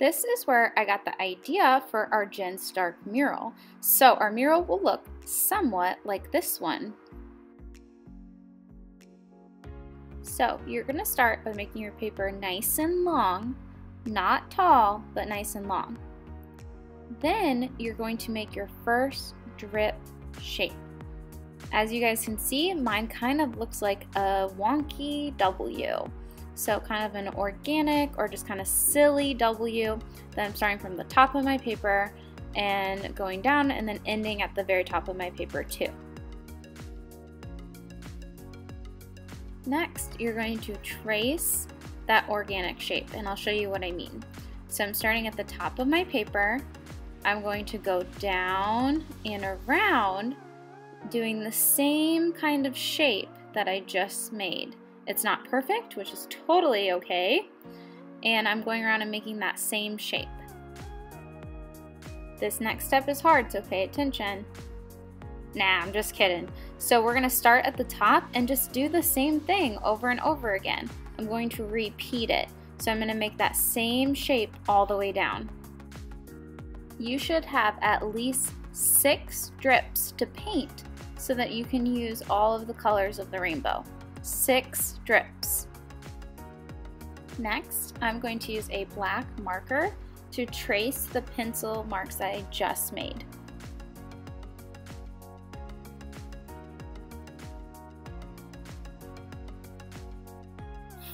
This is where I got the idea for our Jen Stark mural. So our mural will look somewhat like this one. So you're going to start by making your paper nice and long, not tall, but nice and long. Then you're going to make your first drip shape. As you guys can see, mine kind of looks like a wonky W. So kind of an organic or just kind of silly W. Then I'm starting from the top of my paper and going down and then ending at the very top of my paper too. Next, you're going to trace that organic shape, and I'll show you what I mean. So I'm starting at the top of my paper. I'm going to go down and around doing the same kind of shape that I just made. It's not perfect, which is totally okay. And I'm going around and making that same shape. This next step is hard, so pay attention. Nah, I'm just kidding. So we're gonna start at the top and just do the same thing over and over again. I'm going to repeat it. So I'm gonna make that same shape all the way down. You should have at least 6 drips to paint so that you can use all of the colors of the rainbow. 6 drips. Next, I'm going to use a black marker to trace the pencil marks that I just made.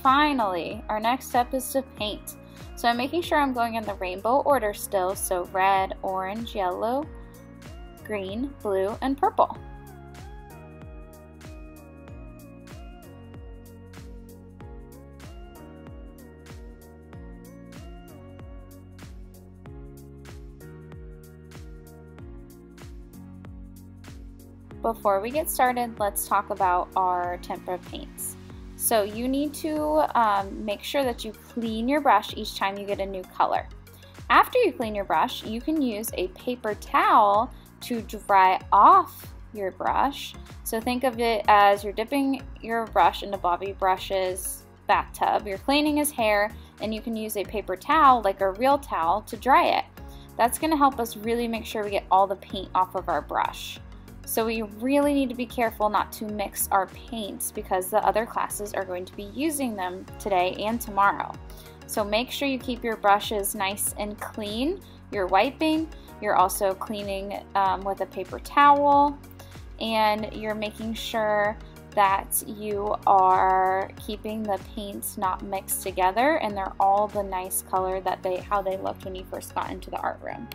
Finally, our next step is to paint. So I'm making sure I'm going in the rainbow order still, so red, orange, yellow, green, blue, and purple. Before we get started, let's talk about our tempera paints. So you need to make sure that you clean your brush each time you get a new color. After you clean your brush, you can use a paper towel to dry off your brush. So think of it as you're dipping your brush into Bobby Brush's bathtub. You're cleaning his hair, and you can use a paper towel, like a real towel, to dry it. That's going to help us really make sure we get all the paint off of our brush. So we really need to be careful not to mix our paints because the other classes are going to be using them today and tomorrow. So make sure you keep your brushes nice and clean. You're wiping, you're also cleaning with a paper towel, and you're making sure that you are keeping the paints not mixed together and they're all the nice color that how they looked when you first got into the art room.